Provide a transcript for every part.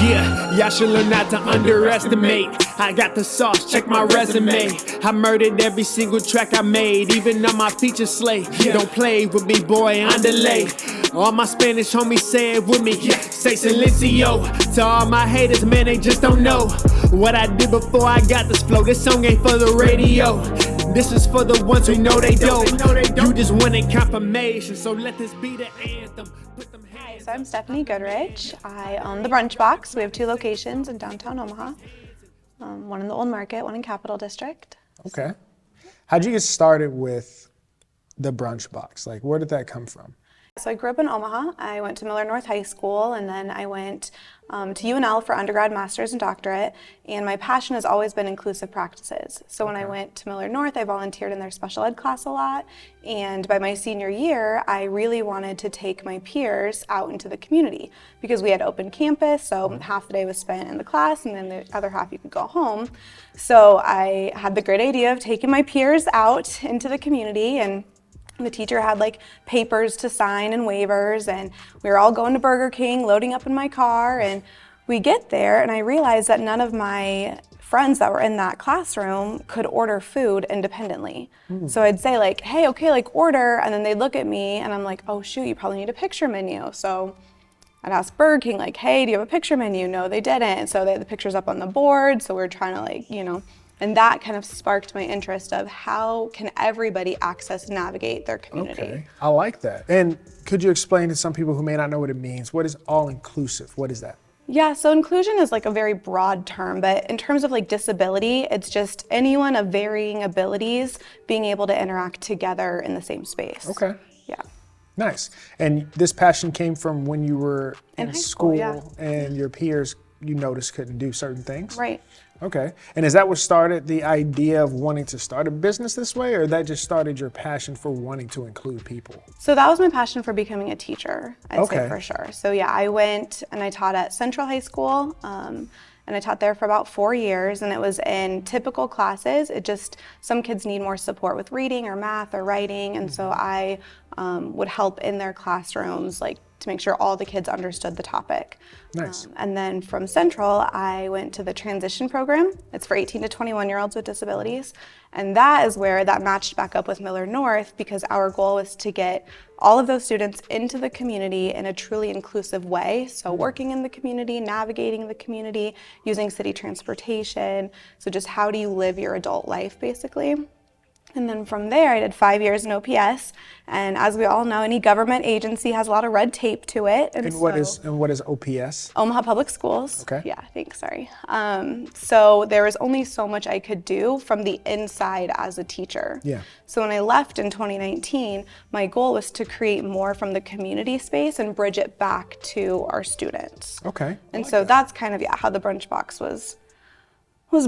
Yeah, y'all should learn not to underestimate. I got the sauce, check my resume. I murdered every single track I made, even on my feature slate. Don't play with me, boy, underlay. All my Spanish homies say it with me. Say silencio. To all my haters, man, they just don't know what I did before I got this flow. This song ain't for the radio. This is for the ones who know they dope. You just wanted confirmation, so let this be the anthem. Put them hands. Hi, so I'm Stephanie Goodrich. I own the Brunch Box. We have 2 locations in downtown Omaha. One in the Old Market, one in Capital District. Okay. How'd you get started with the Brunch Box? Like, where did that come from? So I grew up in Omaha. I went to Miller North High School, and then I went to UNL for undergrad, master's, and doctorate. And my passion has always been inclusive practices. So when I went to Miller North, I volunteered in their special ed class a lot. And by my senior year, I really wanted to take my peers out into the community because we had open campus. So half the day was spent in the class, and then the other half you could go home. So I had the great idea of taking my peers out into the community, and the teacher had like papers to sign and waivers, and we were all going to Burger King, loading up in my car, and we get there and I realized that none of my friends that were in that classroom could order food independently. So I'd say like, hey, okay, like order, and then they'd look at me and I'm like, oh shoot, you probably need a picture menu. So I'd ask Burger King like, hey, do you have a picture menu? No, they didn't. So they had the pictures up on the board, so we were trying to like, and that kind of sparked my interest of how can everybody access and navigate their community. Okay, I like that. And could you explain to some people who may not know what it means? What is all-inclusive? What is that? Yeah, so inclusion is like a very broad term, but in terms of like disability, it's just anyone of varying abilities being able to interact together in the same space. Okay. Yeah. Nice. And this passion came from when you were in high school, yeah. And your peers, you noticed, couldn't do certain things? Right. Okay. And is that what started the idea of wanting to start a business this way, or that just started your passion for wanting to include people? So that was my passion for becoming a teacher, I'd Okay. say for sure. So yeah, I went and I taught at Central High School, and I taught there for about 4 years, and it was in typical classes. It just, some kids need more support with reading or math or writing, and so I would help in their classrooms, like to make sure all the kids understood the topic. Nice. And then from Central, I went to the transition program. It's for 18 to 21-year-olds with disabilities. And that is where that matched back up with Miller North, because our goal was to get all of those students into the community in a truly inclusive way. So working in the community, navigating the community, using city transportation. So just how do you live your adult life, basically. And then from there, I did 5 years in OPS. And as we all know, any government agency has a lot of red tape to it. And what is OPS? Omaha Public Schools. Okay. Yeah, thanks, sorry. So there was only so much I could do from the inside as a teacher. Yeah. So when I left in 2019, my goal was to create more from the community space and bridge it back to our students. Okay. And so that's kind of how the Brunch Box was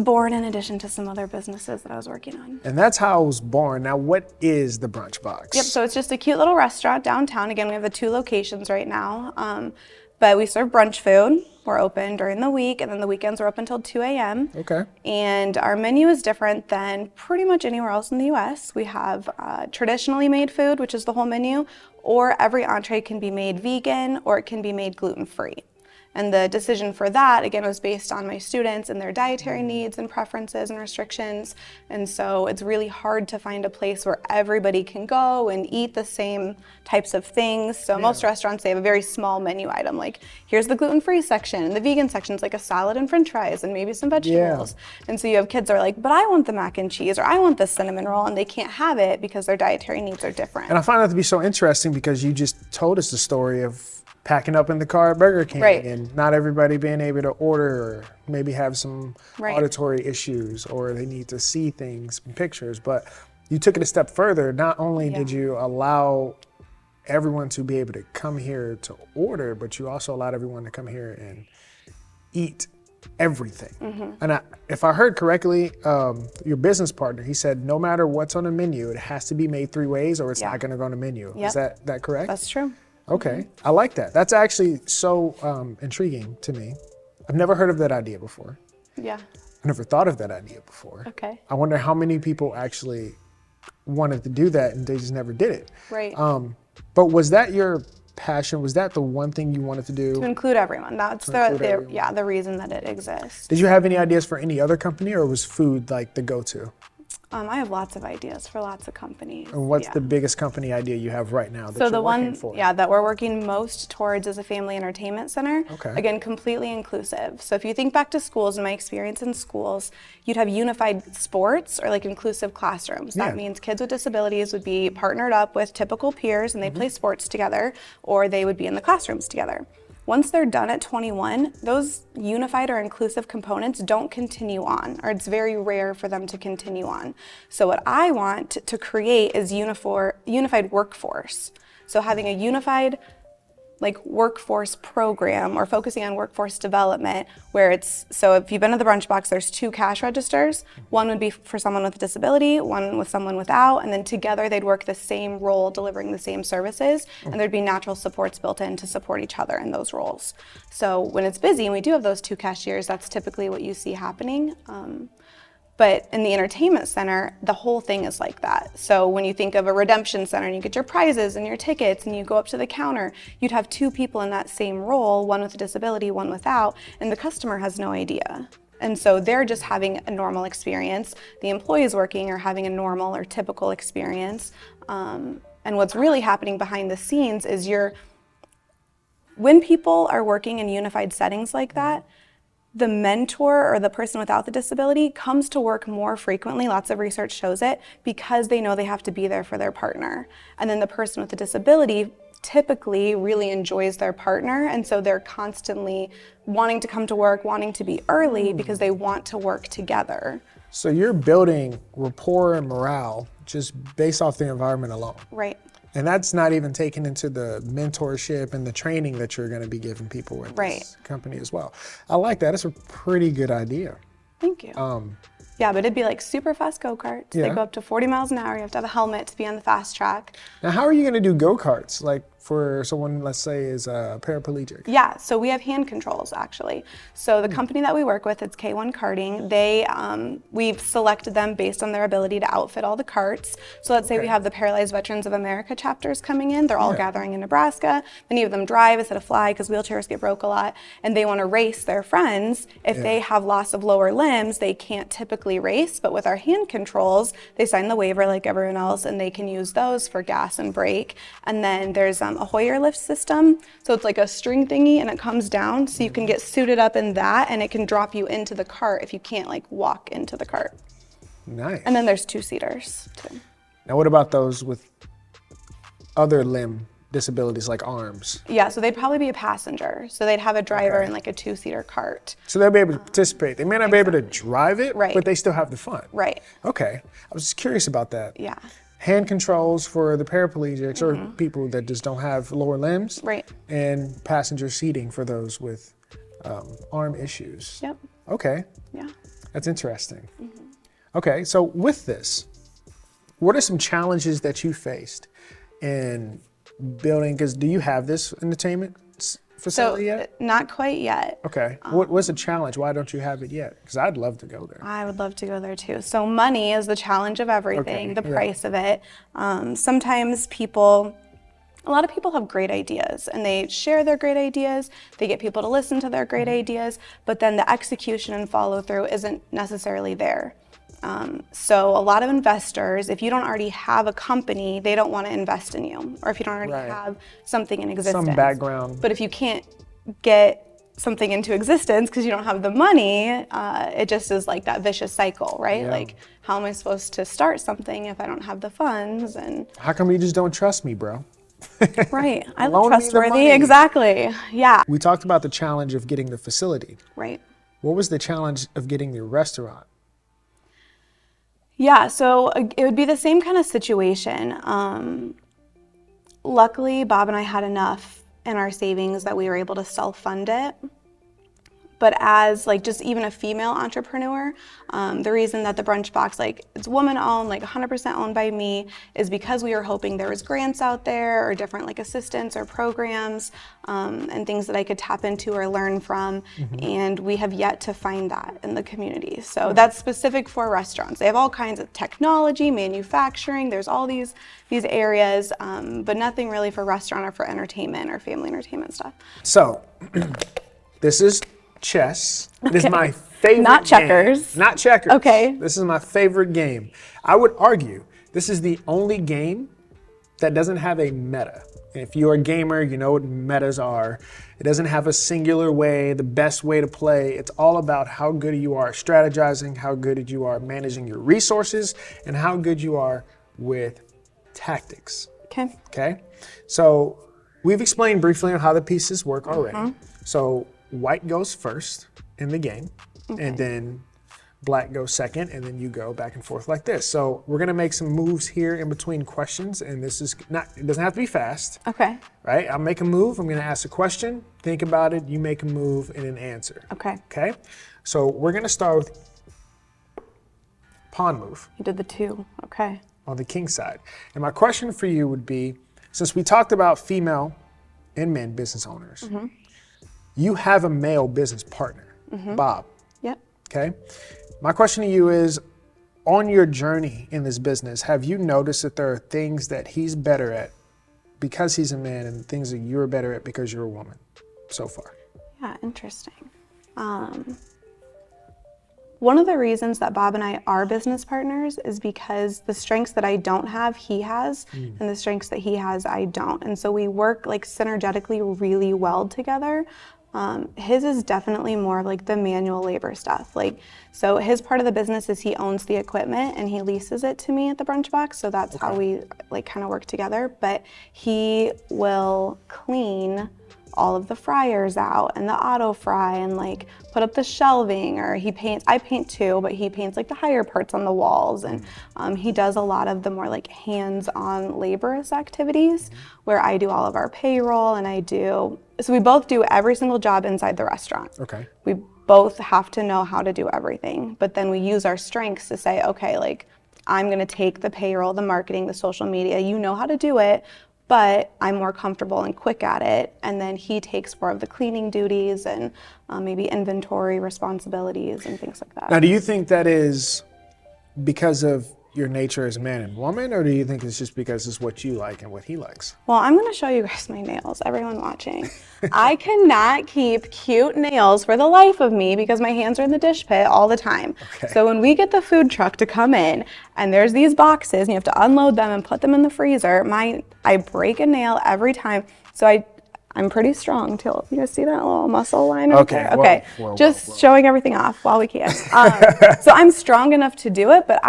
born, in addition to some other businesses that I was working on. And that's how it was born. Now, what is the Brunch Box? Yep, so it's just a cute little restaurant downtown. Again, we have the 2 locations right now, but we serve brunch food. We're open during the week, and then the weekends we're open until 2 a.m. Okay. And our menu is different than pretty much anywhere else in the U.S. We have traditionally made food, which is the whole menu, or every entree can be made vegan, or it can be made gluten-free. And the decision for that, again, was based on my students and their dietary needs and preferences and restrictions. And so it's really hard to find a place where everybody can go and eat the same types of things. So most restaurants, they have a very small menu item, like here's the gluten-free section, and the vegan section is like a salad and french fries and maybe some vegetables. And so you have kids that are like, but I want the mac and cheese, or I want the cinnamon roll, and they can't have it because their dietary needs are different. And I find that to be so interesting because you just told us the story of packing up in the car at Burger King, and not everybody being able to order, or maybe have some auditory issues, or they need to see things in pictures. But you took it a step further. Not only did you allow everyone to be able to come here to order, but you also allowed everyone to come here and eat everything. And if I heard correctly, your business partner, he said no matter what's on the menu, it has to be made 3 ways or it's not going to go on the menu. Is that correct? That's true. Okay, I like that. That's actually so intriguing to me. I've never heard of that idea before. Yeah. I never thought of that idea before. Okay. I wonder how many people actually wanted to do that and they just never did it. Right. But was that your passion? Was that the one thing you wanted to do? To include everyone. That's the reason that it exists. Did you have any ideas for any other company, or was food like the go-to? I have lots of ideas for lots of companies. And what's the biggest company idea you have right now that you're working for? That we're working most towards is a family entertainment center. Okay. Again, completely inclusive. So if you think back to schools, and my experience in schools, you'd have unified sports or like inclusive classrooms. That means kids with disabilities would be partnered up with typical peers and they play sports together, or they would be in the classrooms together. Once they're done at 21, those unified or inclusive components don't continue on, or it's very rare for them to continue on. So what I want to create is unified workforce. So having a unified workforce program, or focusing on workforce development, where so if you've been to the brunch box, there's 2 cash registers. One would be for someone with a disability, one with someone without, and then together they'd work the same role, delivering the same services, and there'd be natural supports built in to support each other in those roles. So when it's busy and we do have those 2 cashiers, that's typically what you see happening. But in the entertainment center, the whole thing is like that. So when you think of a redemption center and you get your prizes and your tickets and you go up to the counter, you'd have 2 people in that same role, one with a disability, one without, and the customer has no idea. And so they're just having a normal experience. The employees working are having a normal or typical experience. And what's really happening behind the scenes is when people are working in unified settings like that, the mentor or the person without the disability comes to work more frequently, lots of research shows it, because they know they have to be there for their partner. And then the person with the disability typically really enjoys their partner, and so they're constantly wanting to come to work, wanting to be early because they want to work together. So you're building rapport and morale just based off the environment alone. Right. And that's not even taken into the mentorship and the training that you're going to be giving people with this company as well. I like that. It's a pretty good idea. Thank you. Yeah, but it'd be like super fast go-karts. They go up to 40 miles an hour. You have to have a helmet to be on the fast track. Now, how are you going to do go-karts? Like for someone, let's say, is a paraplegic? Yeah, so we have hand controls, actually. So the company that we work with, it's K1 Karting. We've selected them based on their ability to outfit all the carts. So let's say we have the Paralyzed Veterans of America chapters coming in. They're all gathering in Nebraska. Many of them drive instead of fly because wheelchairs get broke a lot. And they want to race their friends. If they have loss of lower limbs, they can't typically race. But with our hand controls, they sign the waiver like everyone else, and they can use those for gas and brake. And then there's a Hoyer lift system. So it's like a string thingy and it comes down, so you can get suited up in that, and it can drop you into the cart if you can't like walk into the cart. Nice. And then there's 2-seaters too. Now what about those with other limb disabilities like arms? Yeah, so they'd probably be a passenger. So they'd have a driver in like a 2-seater cart. So they'll be able to participate. They may not be able to drive it, but they still have the fun. Right. Okay. I was just curious about that. Yeah. Hand controls for the paraplegics or people that just don't have lower limbs. Right. And passenger seating for those with arm issues. Yep. Okay. Yeah. That's interesting. Okay, so with this, what are some challenges that you faced in building, because do you have this entertainment facility yet? Not quite yet. Okay. What's the challenge? Why don't you have it yet? Because I'd love to go there. I would love to go there too. So money is the challenge of everything, the price of it. Sometimes a lot of people have great ideas and they share their great ideas. They get people to listen to their great ideas, but then the execution and follow through isn't necessarily there. So a lot of investors, if you don't already have a company, they don't want to invest in you, or if you don't already have something in existence. Some background. But if you can't get something into existence because you don't have the money, it just is like that vicious cycle, right? Yeah. Like, how am I supposed to start something if I don't have the funds? And how come you just don't trust me, bro? Right, I'm trustworthy, exactly, yeah. We talked about the challenge of getting the facility. Right. What was the challenge of getting the restaurant? Yeah, so it would be the same kind of situation. Luckily, Bob and I had enough in our savings that we were able to self-fund it. But as like just even a female entrepreneur, the reason that the brunch box, like it's woman owned, like 100% owned by me, is because we were hoping there was grants out there or different like assistance or programs and things that I could tap into or learn from. And we have yet to find that in the community. So that's specific for restaurants. They have all kinds of technology, manufacturing, there's all these areas, but nothing really for restaurant or for entertainment or family entertainment stuff. So this is chess. It is my favorite Not checkers. Game. Not checkers. Okay. This is my favorite game. I would argue this is the only game that doesn't have a meta. If you're a gamer, you know what metas are. It doesn't have a singular way, the best way to play. It's all about how good you are strategizing, how good you are managing your resources, and how good you are with tactics. Okay. Okay? So we've explained briefly on how the pieces work already. So white goes first in the game, and then black goes second, and then you go back and forth like this. So we're gonna make some moves here in between questions, and this is not, it doesn't have to be fast. Okay. Right? I'll make a move, I'm gonna ask a question, think about it, you make a move and an answer. Okay. Okay? So we're gonna start with pawn move. You did the 2. Okay. On the king side. And my question for you would be, since we talked about female and men business owners, you have a male business partner, Bob. Yep. Okay. My question to you is, on your journey in this business, have you noticed that there are things that he's better at because he's a man and things that you're better at because you're a woman so far? Yeah, interesting. One of the reasons that Bob and I are business partners is because the strengths that I don't have, he has, and the strengths that he has, I don't. And so we work like synergetically really well together. His is definitely more like the manual labor stuff. Like, so his part of the business is he owns the equipment and he leases it to me at the brunch box. So that's how we like kind of work together. But he will clean all of the fryers out and the auto fry and like put up the shelving, or he paints, I paint too, but he paints like the higher parts on the walls, and he does a lot of the more like hands-on laborious activities where I do all of our payroll and so we both do every single job inside the restaurant. Okay. We both have to know how to do everything, but then we use our strengths to say, okay, like I'm gonna take the payroll, the marketing, the social media, you know how to do it, but I'm more comfortable and quick at it. And then he takes more of the cleaning duties and maybe inventory responsibilities and things like that. Now, do you think that is because of your nature as a man and woman, or do you think it's just because it's what you like and what he likes? Well, I'm gonna show you guys my nails, everyone watching. I cannot keep cute nails for the life of me because my hands are in the dish pit all the time. Okay. So when we get the food truck to come in and there's these boxes and you have to unload them and put them in the freezer, I break a nail every time. So I'm pretty strong too. You guys see that little muscle line right there? Okay, whoa, just showing everything off while we can. So I'm strong enough to do it, but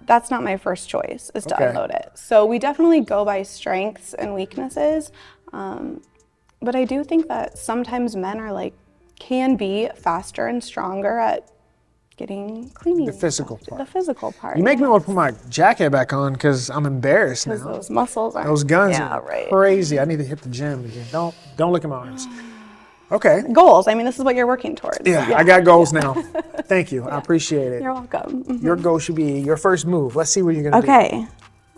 that's not my first choice, is to unload it. So we definitely go by strengths and weaknesses. But I do think that sometimes men can be faster and stronger at getting cleaning. The physical part. The physical part. You make me want to put my jacket back on because I'm embarrassed now. Because those muscles are. Those guns are crazy. I need to hit the gym again. Don't look at my arms. Okay. Goals. I mean, this is what you're working towards. Yeah, I got goals now. Thank you. I appreciate it. You're welcome. Your goal should be your first move. Let's see what you're going to do. Okay.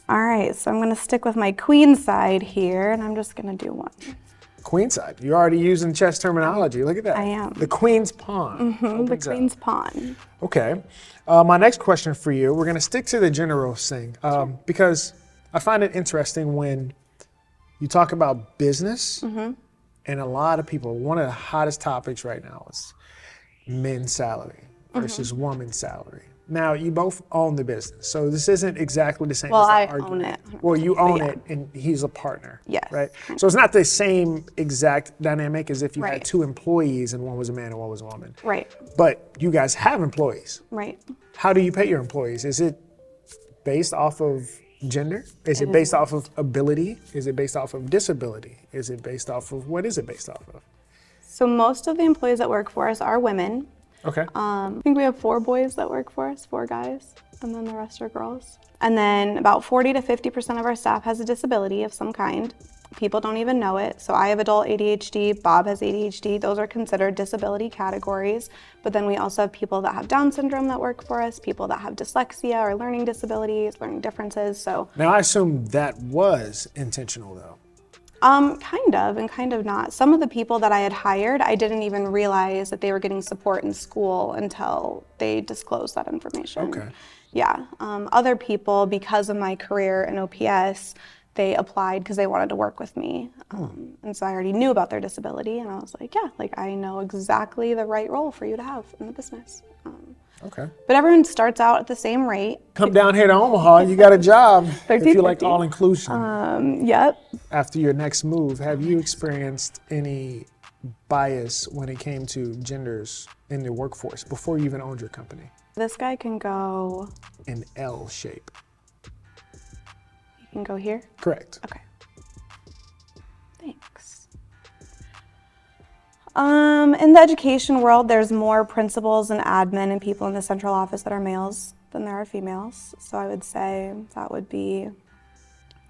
All right. So I'm going to stick with my queen side here, and I'm just going to do one. Queen side. You're already using chess terminology. Look at that. I am. The queen's pawn. The queen's pawn. Okay. My next question for you, we're going to stick to the general thing because I find it interesting when you talk about business. And a lot of people, one of the hottest topics right now is men's salary versus woman's salary. Now, you both own the business, so this isn't exactly the same as the argument. Own it. Well, you own it, and he's a partner. Yes. Right? So it's not the same exact dynamic as if you had two employees and one was a man and one was a woman. Right. But you guys have employees. Right. How do you pay your employees? Is it based off of gender? Is it based off of ability? Is it based off of disability? Is it based off of, what is it based off of? So most of the employees that work for us are women. Okay. I think we have 4 boys that work for us, 4 guys, and then the rest are girls. And then about 40 to 50% of our staff has a disability of some kind. People don't even know it. So I have adult ADHD, Bob has ADHD. Those are considered disability categories. But then we also have people that have Down syndrome that work for us, people that have dyslexia or learning disabilities, learning differences. So now I assume that was intentional though. Kind of and kind of not. Some of the people that I had hired, I didn't even realize that they were getting support in school until they disclosed that information. Okay. Yeah. Other people, because of my career in OPS, they applied because they wanted to work with me. And so I already knew about their disability, and I was like, yeah, like I know exactly the right role for you to have in the business. Okay. But everyone starts out at the same rate. Come down here to Omaha, you got a job. If you like 1350. all inclusion. Yep. After your next move, have you experienced any bias when it came to genders in the workforce before you even owned your company? This guy can go. An L shape. You can go here? Correct. Okay. Thanks. In the education world, there's more principals and admin and people in the central office that are males than there are females. So I would say that would be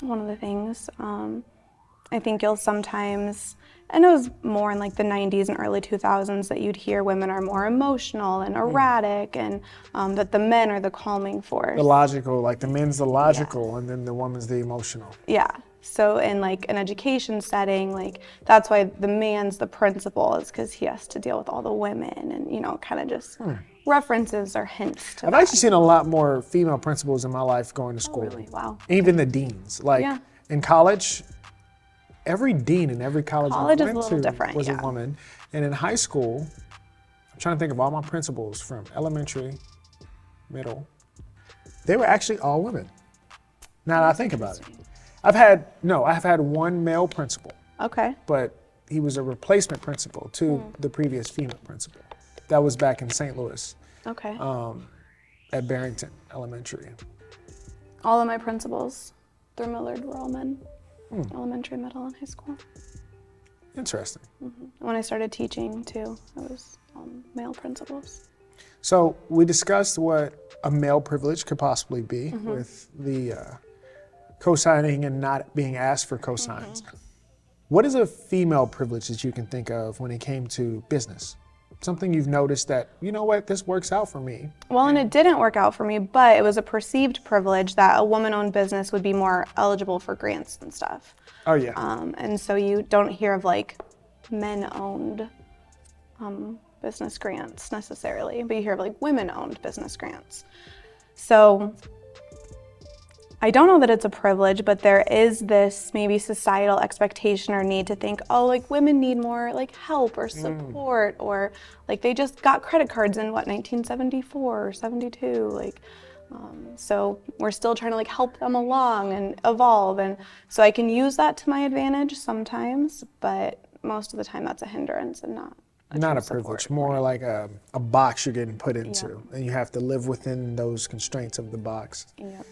one of the things. I think you'll sometimes, and it was more in like the 90s and early 2000s that you'd hear women are more emotional and erratic and that the men are the calming force. The logical, like the men's the logical and then the woman's the emotional. Yeah. So in like an education setting, like that's why the man's the principal, is because he has to deal with all the women and, you know, kind of just references or hints to I've that. actually seen a lot more female principals in my life going to school. Oh, really? Wow. Even the deans. Like in college, every dean in every college I College is a went little to different, was a yeah. woman. And in high school, I'm trying to think of all my principals from elementary, middle, they were actually all women. Now that I think about it. I've had one male principal, Okay. but he was a replacement principal to the previous female principal. That was back in St. Louis Okay. at Barrington Elementary. All of my principals through Millard were all men. Elementary, middle, and high school. Interesting. When I started teaching too, it was male principals. So we discussed what a male privilege could possibly be with the co-signing and not being asked for co-signs. What is a female privilege that you can think of when it came to business? Something you've noticed that, you know what, this works out for me. Well, and it didn't work out for me, but it was a perceived privilege that a woman-owned business would be more eligible for grants and stuff. Oh yeah. And so you don't hear of like men-owned business grants necessarily, but you hear of like women-owned business grants. So I don't know that it's a privilege, but there is this maybe societal expectation or need to think, oh, like women need more like help or support, or like they just got credit cards in what, 1974 or 72, like, so we're still trying to like help them along and evolve. And so I can use that to my advantage sometimes, but most of the time that's a hindrance and not a privilege, more like a box you're getting put into, and you have to live within those constraints of the box. Yep.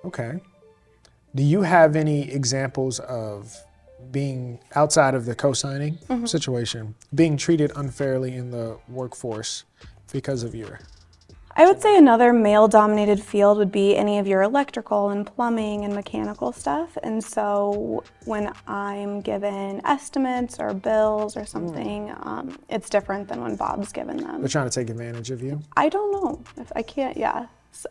Okay. Do you have any examples of being outside of the co-signing situation, being treated unfairly in the workforce because of your? I would say another male-dominated field would be any of your electrical and plumbing and mechanical stuff. And so when I'm given estimates or bills or something, it's different than when Bob's given them. They're trying to take advantage of you? I don't know. I can't, So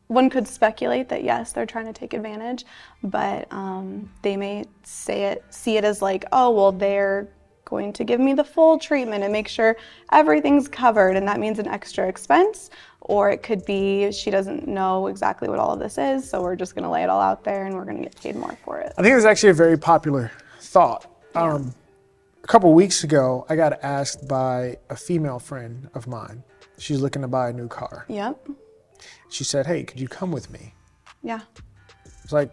one could speculate that yes, they're trying to take advantage, but they may see it as like, oh, well, they're going to give me the full treatment and make sure everything's covered, and that means an extra expense. Or it could be she doesn't know exactly what all of this is, so we're just going to lay it all out there and we're going to get paid more for it. I think it's actually a very popular thought. A couple weeks ago, I got asked by a female friend of mine. She's looking to buy a new car. Yep. She said, hey, could you come with me? Yeah. I was like,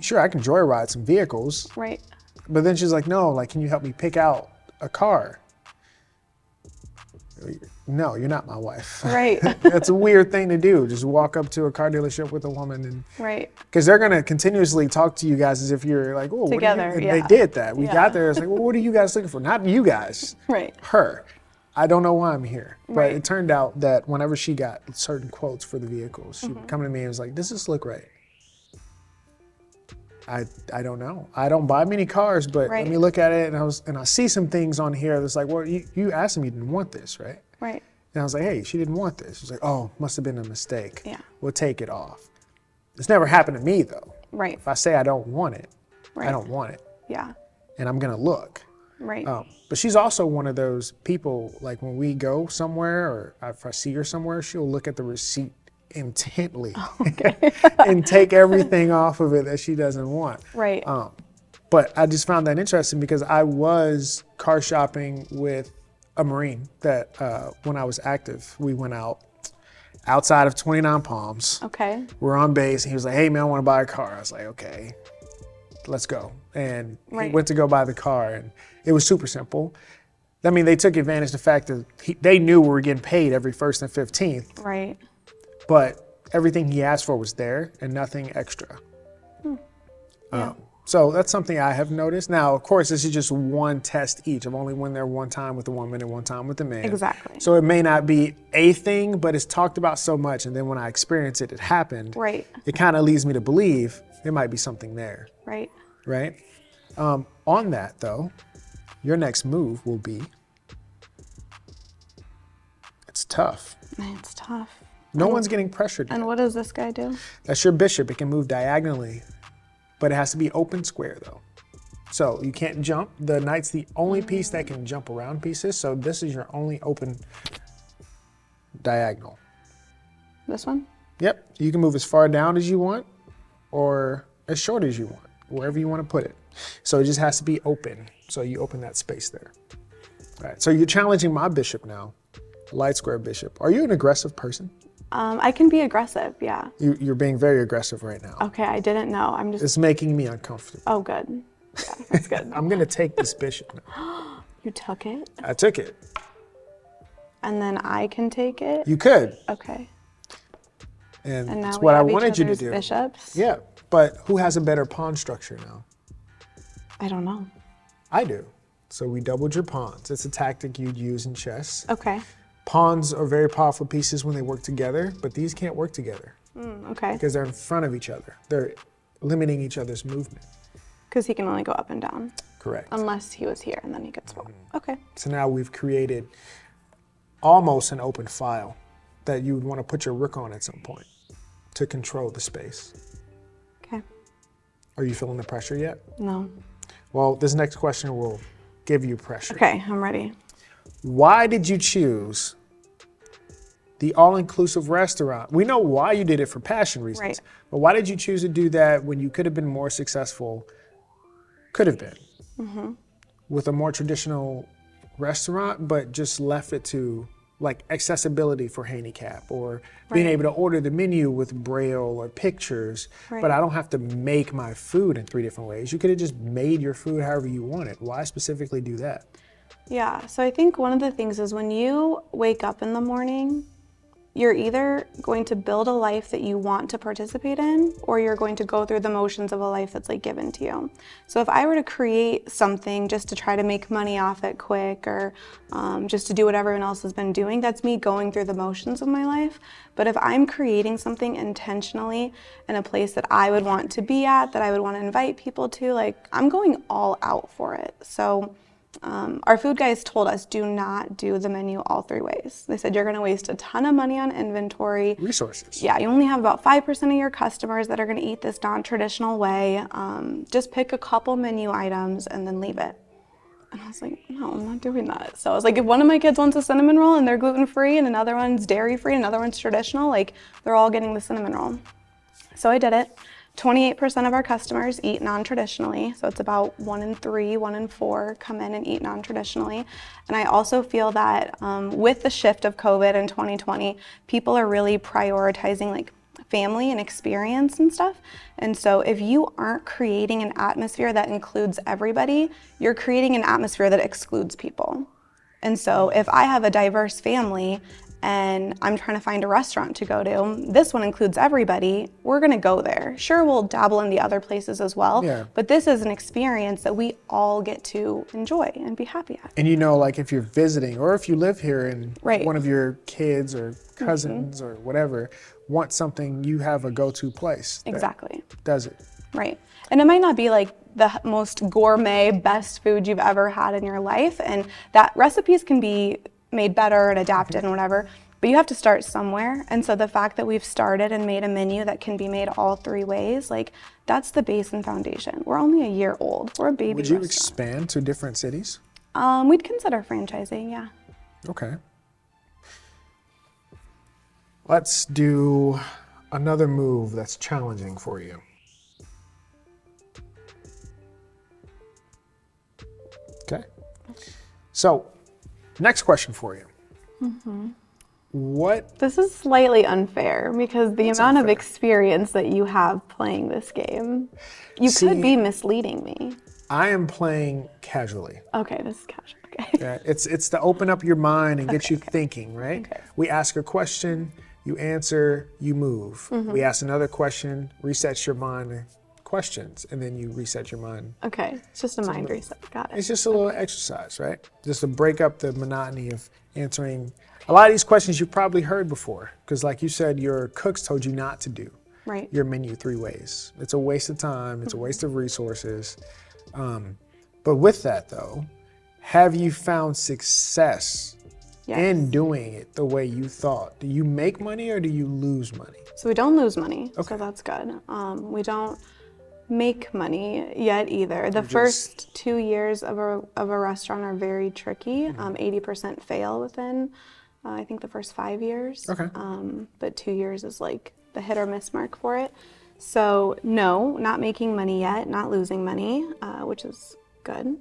sure, I can joyride some vehicles. Right. But then she's like, no, like, can you help me pick out a car? No, you're not my wife. Right. That's a weird thing to do. Just walk up to a car dealership with a woman and. Right. Because they're going to continuously talk to you guys as if you're like, oh, together. What are you? And they did that. We got there. It's like, well, what are you guys looking for? Not you guys. Right. Her. I don't know why I'm here. But Right. it turned out that whenever she got certain quotes for the vehicles, she would come to me and was like, does this look right? I don't know. I don't buy many cars, but let me look at it, and I see some things on here that's like, well, you asked him you didn't want this, right? Right. And I was like, hey, she didn't want this. She's like, oh, must have been a mistake. Yeah. We'll take it off. It's never happened to me though. Right. If I say I don't want it, I don't want it. Yeah. And I'm gonna look. Right. But she's also one of those people, like when we go somewhere or if I see her somewhere, she'll look at the receipt intently and take everything off of it that she doesn't want. Right. But I just found that interesting because I was car shopping with a Marine that when I was active, we went outside of 29 Palms. Okay. We're on base and he was like, hey man, I want to buy a car. I was like, okay, let's go. And he went to go buy the car and it was super simple. I mean, they took advantage of the fact that they knew we were getting paid every 1st and 15th. Right. But everything he asked for was there and nothing extra. Yeah. So that's something I have noticed. Now, of course, this is just one test each. I've only went there one time with the woman and one time with the man. Exactly. So it may not be a thing, but it's talked about so much. And then when I experience it, it happened. Right. It kind of leads me to believe there might be something there. Right. Right? On that, though, your next move will be, it's tough. It's tough. No one's getting pressured yet. And what does this guy do? That's your bishop. It can move diagonally, but it has to be open square though. So you can't jump. The knight's the only piece that can jump around pieces. So this is your only open diagonal. This one? Yep. You can move as far down as you want or as short as you want, wherever you want to put it. So it just has to be open. So you open that space there. All right. So you're challenging my bishop now, light square bishop. Are you an aggressive person? I can be aggressive, yeah. You're being very aggressive right now. Okay, I didn't know. I'm just. It's making me uncomfortable. Oh, good. Yeah, that's good. I'm gonna take this bishop now. You took it? I took it. And then I can take it? You could. Okay. And now that's we what I have each wanted you to other's do. Bishops? Yeah, but who has a better pawn structure now? I don't know. I do. So we doubled your pawns. It's a tactic you'd use in chess. Okay. Pawns are very powerful pieces when they work together, but these can't work together. Okay. Because they're in front of each other. They're limiting each other's movement. Because he can only go up and down. Correct. Unless he was here and then he gets swung. Okay. So now we've created almost an open file that you would want to put your rook on at some point to control the space. Okay. Are you feeling the pressure yet? No. Well, this next question will give you pressure. Okay, I'm ready. Why did you choose the all-inclusive restaurant? We know why you did it for passion reasons, Right. but why did you choose to do that when you could have been more successful, with a more traditional restaurant, but just left it to like accessibility for handicap or being able to order the menu with braille or pictures, but I don't have to make my food in 3 different ways. You could have just made your food however you wanted. Why specifically do that? Yeah, so I think one of the things is when you wake up in the morning, you're either going to build a life that you want to participate in, or you're going to go through the motions of a life that's like given to you. So if I were to create something just to try to make money off it quick, or just to do what everyone else has been doing, that's me going through the motions of my life. But if I'm creating something intentionally in a place that I would want to be at, that I would want to invite people to, like I'm going all out for it. So our food guys told us, do not do the menu all 3 ways. They said you're going to waste a ton of money on inventory. Resources. Yeah, you only have about 5% of your customers that are going to eat this non-traditional way. Just pick a couple menu items and then leave it. And I was like, no, I'm not doing that. So I was like, if one of my kids wants a cinnamon roll and they're gluten-free and another one's dairy-free and another one's traditional, like they're all getting the cinnamon roll. So I did it. 28% of our customers eat non-traditionally, so it's about 1 in 3, 1 in 4 come in and eat non-traditionally. And I also feel that with the shift of COVID in 2020, people are really prioritizing like family and experience and stuff. And so if you aren't creating an atmosphere that includes everybody, you're creating an atmosphere that excludes people. And so if I have a diverse family and I'm trying to find a restaurant to go to, this one includes everybody, we're gonna go there. Sure, we'll dabble in the other places as well, but this is an experience that we all get to enjoy and be happy at. And you know, like if you're visiting or if you live here and one of your kids or cousins or whatever want something, you have a go-to place. Exactly. Does it. Right. And it might not be like the most gourmet, best food you've ever had in your life. And that recipes can be made better and adapted and whatever, but you have to start somewhere. And so the fact that we've started and made a menu that can be made all 3 ways, like that's the base and foundation. We're only a year old. We're a baby Would you restaurant. expand to different cities? We'd consider franchising, yeah. Okay. Let's do another move that's challenging for you. Okay. So, next question for you. What? This is slightly unfair because the amount of experience that you have playing this game, you could be misleading me. I am playing casually. Okay, this is casual. Okay. Yeah, it's to open up your mind and get you thinking, right? Okay. We ask a question, you answer, you move. We ask another question, resets your mind, questions, and then you reset your mind. Okay, it's just a mind reset. Got it. It's just a little exercise, right? Just to break up the monotony of answering. A lot of these questions you've probably heard before, because like you said, your cooks told you not to do your menu 3 ways. It's a waste of time, it's a waste of resources. But with that though, have you found success in doing it the way you thought? Do you make money or do you lose money? So we don't lose money, so that's good. We don't make money yet either. The first 2 years of a restaurant are very tricky. 80% fail within, I think, the first 5 years. Okay. But 2 years is like the hit or miss mark for it. So no, not making money yet, not losing money, which is good.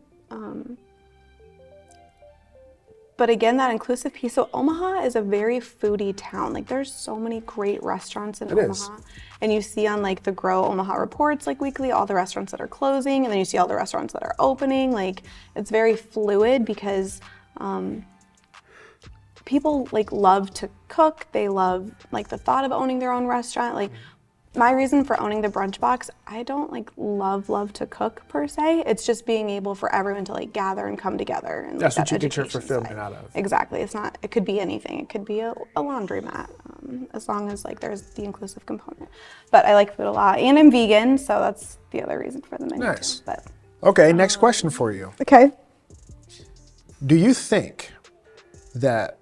But again, that inclusive piece. So Omaha is a very foodie town. Like there's so many great restaurants in Omaha. And you see on like the Grow Omaha reports like weekly, all the restaurants that are closing, and then you see all the restaurants that are opening. Like it's very fluid because people like love to cook. They love like the thought of owning their own restaurant. Like my reason for owning the brunch box, I don't like love to cook per se. It's just being able for everyone to like gather and come together. And that's like, what you get your fulfillment out of. Exactly. It's not. It could be anything. It could be a laundromat, as long as like there's the inclusive component. But I like food a lot, and I'm vegan, so that's the other reason for the menu. Nice. Too. But okay, next question for you. Okay. Do you think that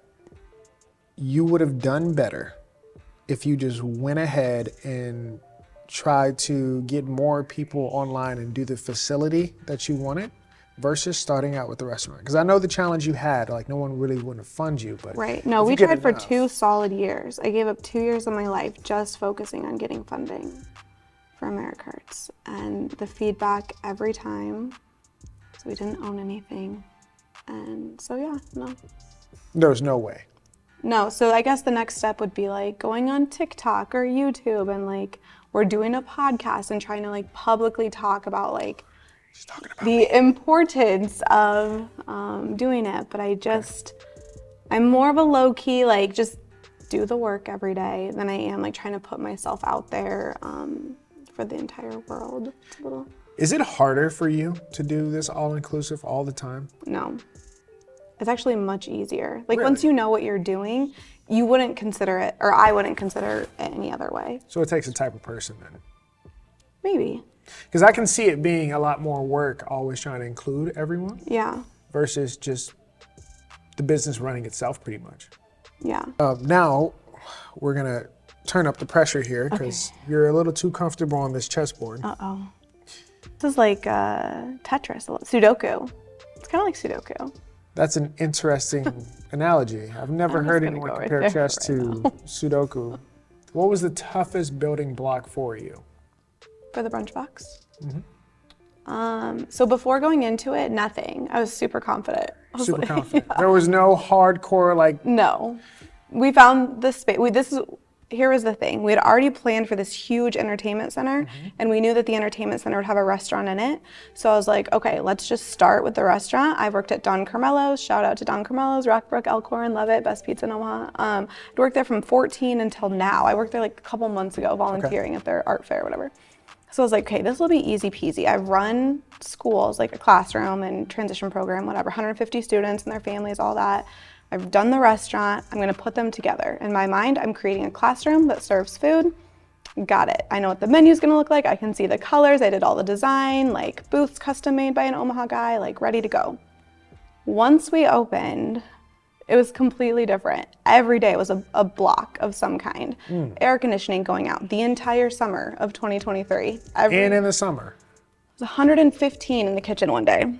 you would have done better if you just went ahead and tried to get more people online and do the facility that you wanted versus starting out with the restaurant? Because I know the challenge you had, like no one really wouldn't fund you, but right. No, we tried for 2 solid years. I gave up 2 years of my life just focusing on getting funding for AmeriCarts, and the feedback every time. So we didn't own anything, and so yeah, no. There's no way. No, so I guess the next step would be like going on TikTok or YouTube, and like we're doing a podcast and trying to like publicly talk about like the importance of doing it. But I'm more of a low key, like just do the work every day than I am like trying to put myself out there for the entire world. It's a little. Is it harder for you to do this all inclusive all the time? No. It's actually much easier. Like Really? once you know what you're doing, you wouldn't consider it, or I wouldn't consider it any other way. So it takes a type of person then. Maybe. Because I can see it being a lot more work always trying to include everyone Yeah. versus just the business running itself pretty much. Yeah. Now we're gonna turn up the pressure here because you're a little too comfortable on this chessboard. Uh-oh. This is like Tetris, Sudoku. It's kind of like Sudoku. That's an interesting analogy. I've never heard anyone compare chess to Sudoku. What was the toughest building block for you? For the brunch box? So before going into it, nothing. I was super confident. Super confident. Yeah. There was no hardcore like... No. We found the space. Here was the thing. We had already planned for this huge entertainment center, and we knew that the entertainment center would have a restaurant in it. So I was like, okay, let's just start with the restaurant. I've worked at Don Carmelo's. Shout out to Don Carmelo's, Rockbrook, Elkhorn, love it, best pizza in Omaha. I'd worked there from 14 until now. I worked there like a couple months ago volunteering at their art fair or whatever. So I was like, okay, this will be easy peasy. I've run schools, like a classroom and transition program, whatever, 150 students and their families, all that. I've done the restaurant. I'm going to put them together. In my mind, I'm creating a classroom that serves food. got it. I know what the menu's gonna look like. I can see the colors. I did all the design, like booths custom made by an Omaha guy, like ready to go. Once we opened, it was completely different. Every day was a block of some kind. Air conditioning going out the entire summer of 2023. And in the summer? It was 115 in the kitchen one day.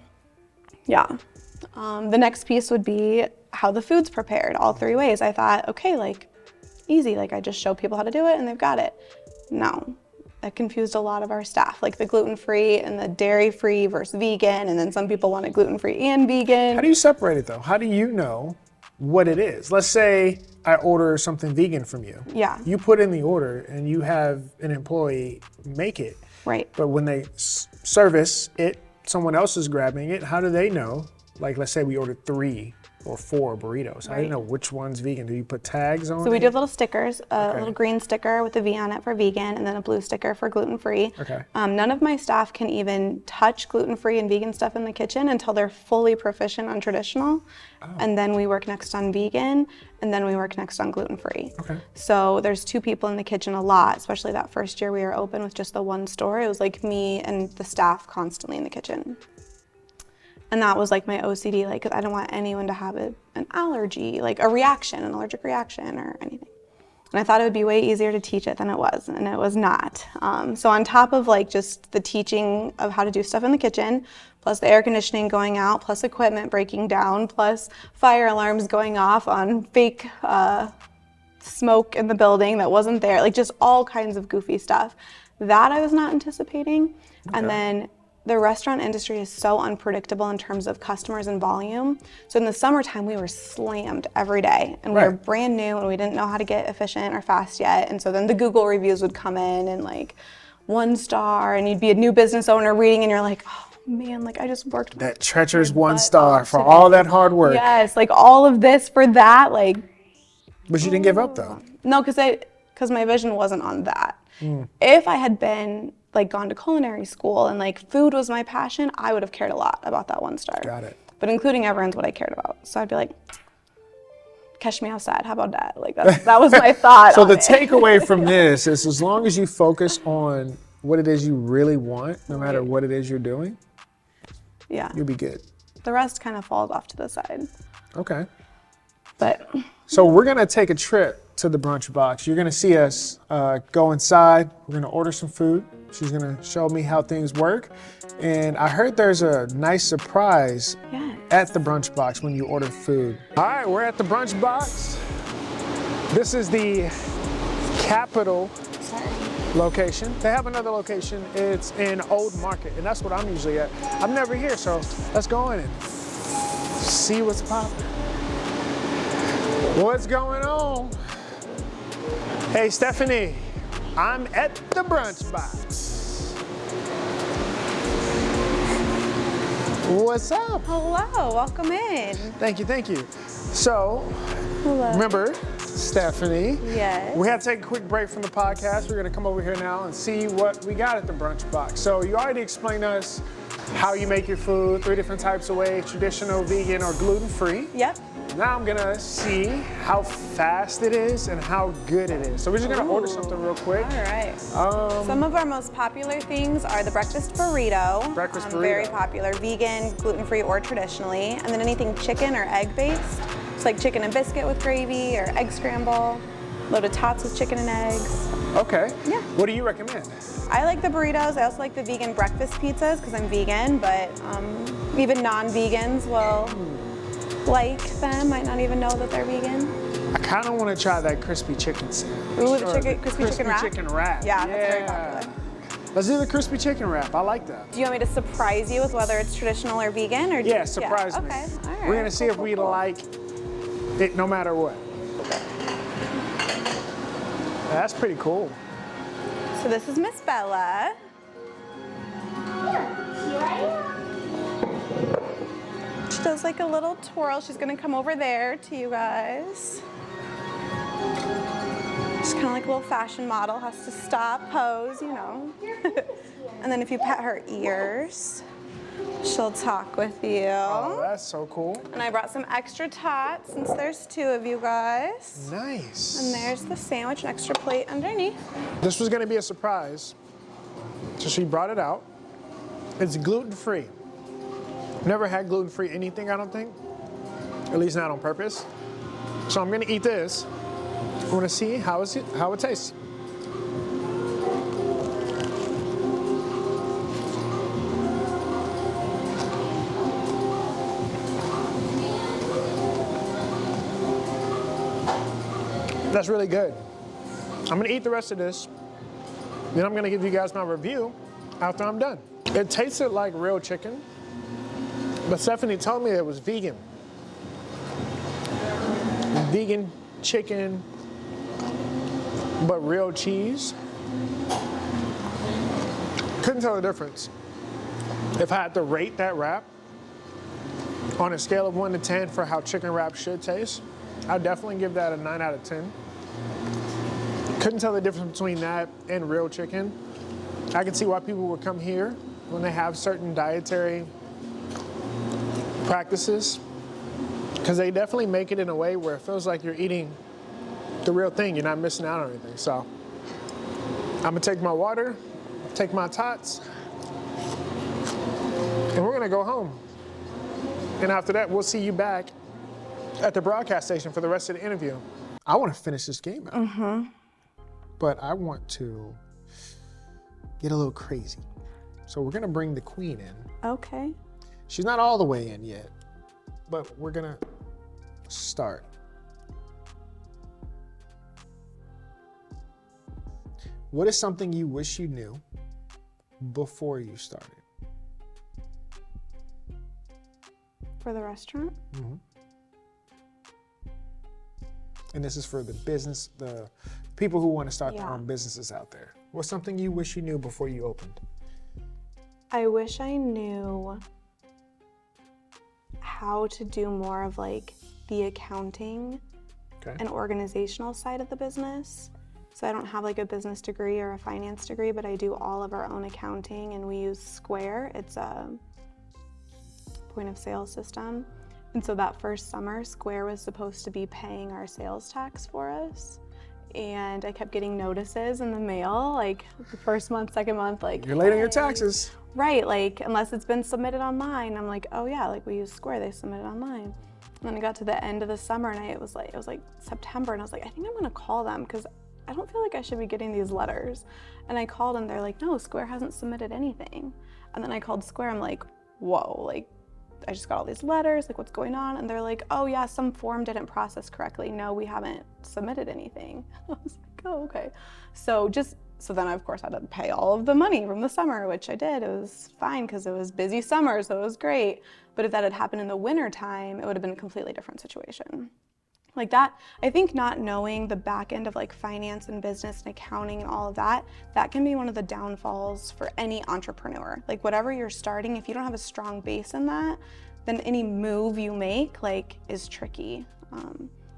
Yeah. The next piece would be how the food's prepared, all 3 ways. I thought, okay, like easy, like I just show people how to do it and they've got it. No, that confused a lot of our staff, like the gluten-free and the dairy-free versus vegan, and then some people wanted gluten-free and vegan. How do you separate it though? How do you know what it is? Let's say I order something vegan from you. Yeah. You put in the order and you have an employee make it. Right. But when they service it, someone else is grabbing it. How do they know? Like, let's say we ordered 3 or 4 burritos. How do you know which one's vegan? Do you put tags on it? So we do little stickers, a little green sticker with a V on it for vegan, and then a blue sticker for gluten-free. Okay. None of my staff can even touch gluten-free and vegan stuff in the kitchen until they're fully proficient on traditional. And then we work next on vegan, and then we work next on gluten-free. Okay. So there's 2 people in the kitchen a lot, especially that first year we were open with just the 1 store. It was like me and the staff constantly in the kitchen. And that was like my OCD, like, 'cause I don't want anyone to have an allergy, like a reaction, an allergic reaction or anything. And I thought it would be way easier to teach it than it was, and it was not. So on top of like just the teaching of how to do stuff in the kitchen, plus the air conditioning going out, plus equipment breaking down, plus fire alarms going off on fake smoke in the building that wasn't there, like just all kinds of goofy stuff. That I was not anticipating. Okay. And then the restaurant industry is so unpredictable in terms of customers and volume. So in the summertime, we were slammed every day, and we were brand new and we didn't know how to get efficient or fast yet. And so then the Google reviews would come in and like 1 star, and you'd be a new business owner reading and you're like, oh man, like I just worked that treacherous 1 star for all that hard work. Yes, like all of this for that, like. But you didn't give up though. No, because my vision wasn't on that. If I had been like gone to culinary school and like food was my passion, I would have cared a lot about that 1 star. Got it. But including everyone's what I cared about. So I'd be like, catch me outside, how about that? Like that was my thought. So the takeaway from this is as long as you focus on what it is you really want, no matter what it is you're doing, you'll be good. The rest kind of falls off to the side. Okay. But so we're gonna take a trip to the brunch box. You're gonna see us go inside. We're gonna order some food. She's gonna show me how things work. And I heard there's a nice surprise at the brunch box when you order food. All right, we're at the brunch box. This is the Capitol location. They have another location. It's in Old Market, and that's what I'm usually at. I'm never here, so let's go in and see what's popping. What's going on? Hey, Stephanie, I'm at the brunch box. What's up? hello, welcome in. Thank you, thank you. So, remember, Stephanie, we had to take a quick break from the podcast. We're gonna come over here now and see what we got at the brunch box. So you already explained to us how you make your food, 3 different types of ways, traditional, vegan, or gluten-free. Yep. Now I'm gonna see how fast it is and how good it is. So we're just gonna order something real quick. All right. Some of our most popular things are the breakfast burrito. Breakfast burrito. Very popular, vegan, gluten-free, or traditionally. And then anything chicken or egg-based. It's like chicken and biscuit with gravy or egg scramble. Loaded tots with chicken and eggs. Okay. Yeah. What do you recommend? I like the burritos. I also like the vegan breakfast pizzas because I'm vegan, but even non-vegans will like them, might not even know that they're vegan. I kind of want to try that crispy chicken sandwich. Ooh, the crispy chicken wrap? Crispy chicken wrap. Yeah, that's very popular. Let's do the crispy chicken wrap. I like that. Do you want me to surprise you with whether it's traditional or vegan? Or Yeah, surprise me. Okay, all right. We're going to see if we like it no matter what. That's pretty cool. So this is Miss Bella. She does like a little twirl. She's gonna come over there to you guys. She's kind of like a little fashion model, has to stop, pose, you know. And then if you pet her ears, she'll talk with you. Oh, that's so cool. And I brought some extra tots since there's 2 of you guys. Nice. And there's the sandwich, an extra plate underneath. This was gonna be a surprise, so she brought it out. It's gluten-free. Never had gluten-free anything, I don't think. At least not on purpose. So I'm gonna eat this. I wanna see how it tastes. That's really good. I'm gonna eat the rest of this, then I'm gonna give you guys my review after I'm done. It tasted like real chicken, but Stephanie told me it was vegan. Vegan chicken, but real cheese. Couldn't tell the difference. If I had to rate that wrap on a scale of 1 to 10 for how chicken wrap should taste, I'd definitely give that a 9 out of 10. Couldn't tell the difference between that and real chicken. I can see why people would come here when they have certain dietary practices, because they definitely make it in a way where it feels like you're eating the real thing. You're not missing out on anything. So I'm gonna take my water, take my tots, and we're gonna go home. And after that, we'll see you back at the broadcast station for the rest of the interview. I want to finish this game out, but I want to get a little crazy. So we're gonna bring the queen in. Okay. She's not all the way in yet, but we're gonna start. What is something you wish you knew before you started? For the restaurant? And this is for the business, the people who want to start their own businesses out there. What's something you wish you knew before you opened? I wish I knew how to do more of like the accounting and organizational side of the business. So I don't have like a business degree or a finance degree, but I do all of our own accounting, and we use Square. It's a point of sale system. And so that first summer, Square was supposed to be paying our sales tax for us. And I kept getting notices in the mail, like the first month, second month, like, you're late on your taxes. Right, like unless it's been submitted online. I'm like, oh yeah, like we use Square, they submit it online. And then I got to the end of the summer and it was like September, and I was like, I think I'm gonna call them because I don't feel like I should be getting these letters. And I called and they're like, no, Square hasn't submitted anything. And then I called Square, I'm like, whoa, like I just got all these letters, like what's going on? And they're like, oh yeah, some form didn't process correctly. No, we haven't submitted anything. I was like, oh, okay. So then I of course had to pay all of the money from the summer, which I did. It was fine because it was busy summer, so it was great. But if that had happened in the winter time, it would have been a completely different situation. Like that, I think not knowing the back end of like finance and business and accounting and all of that, that can be one of the downfalls for any entrepreneur. Like whatever you're starting, if you don't have a strong base in that, then any move you make like is tricky.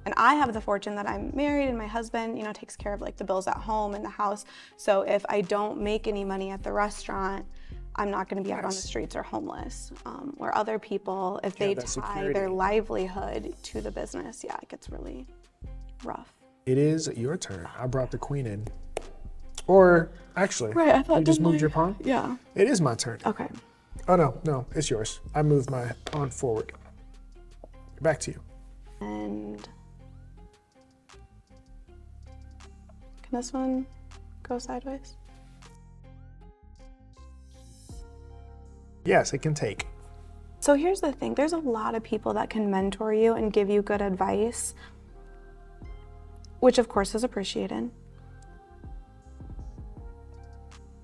And I have the fortune that I'm married and my husband, you know, takes care of like the bills at home and the house. So if I don't make any money at the restaurant, I'm not going to be out on the streets or homeless. Where other people, if they tie their livelihood to the business, yeah, it gets really rough. It is your turn. I brought the queen in. Or actually, right, I thought you just moved your pawn? Yeah. It is my turn. Okay. Oh no, it's yours. I moved my pawn forward. Back to you. And can this one go sideways? Yes, it can take. So here's the thing, there's a lot of people that can mentor you and give you good advice, which of course is appreciated.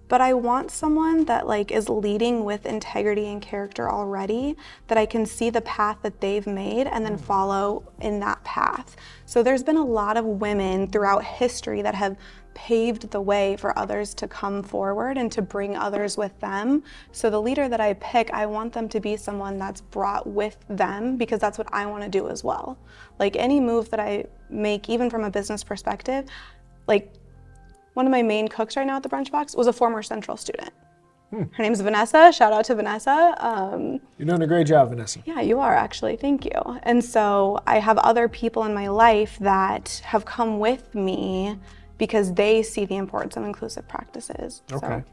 But I want someone that like is leading with integrity and character already, that I can see the path that they've made and then follow in that path. So there's been a lot of women throughout history that have paved the way for others to come forward and to bring others with them. So the leader that I pick, I want them to be someone that's brought with them, because that's what I want to do as well. Like any move that I make, even from a business perspective, like one of my main cooks right now at the Brunch Box was a former Central student. Her name's Vanessa. Shout out to Vanessa. You're doing a great job, Vanessa. Yeah, you are actually. Thank you. And so I have other people in my life that have come with me because they see the importance of inclusive practices. Okay.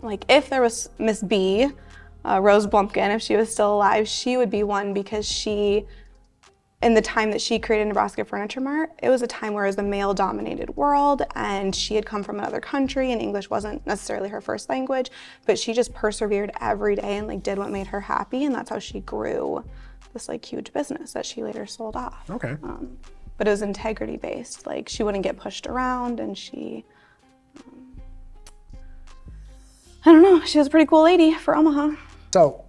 So, like if there was Miss B, Rose Blumpkin, if she was still alive, she would be one because she, in the time that she created Nebraska Furniture Mart, it was a time where it was a male-dominated world, and she had come from another country, and English wasn't necessarily her first language, but she just persevered every day and like did what made her happy, and that's how she grew this like huge business that she later sold off. Okay. But it was integrity-based. Like she wouldn't get pushed around, and she, I don't know, she was a pretty cool lady for Omaha. So,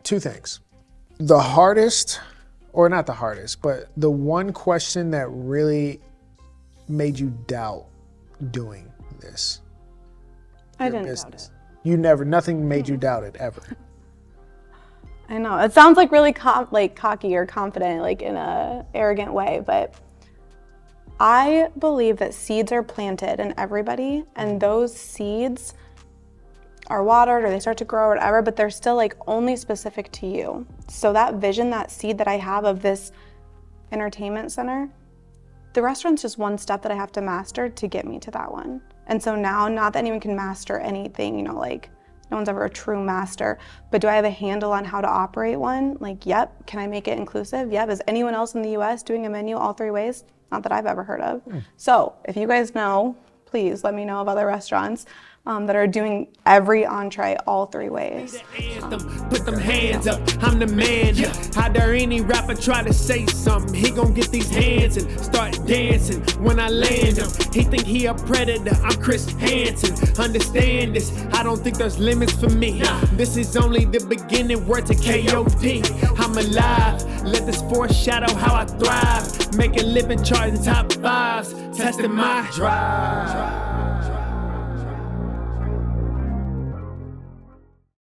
two things. The hardest, or not the hardest, but the one question that really made you doubt doing this? I didn't doubt it. You never, nothing made you doubt it ever. I know, it sounds like really cocky or confident, like in a arrogant way, but I believe that seeds are planted in everybody, and those seeds are watered or they start to grow or whatever, but they're still like only specific to you. So that vision, that seed that I have of this entertainment center, the restaurant's just one step that I have to master to get me to that one. And so now, not that anyone can master anything, you know, like no one's ever a true master, but do I have a handle on how to operate one? Like, yep. Can I make it inclusive? Yep. Is anyone else in the US doing a menu all 3 ways? Not that I've ever heard of. So if you guys know, please let me know of other restaurants that are doing every entree all 3 ways. Put them hands up, I'm the man. How dare any rapper try to say something? He gon' get these hands and start dancing when I land him. He think he a predator, I'm Chris Hansen. Understand this, I don't think there's limits for me. This is only the beginning, word to K.O.D. I'm alive, let this foreshadow how I thrive. Make a living charting top 5s, testing my drive.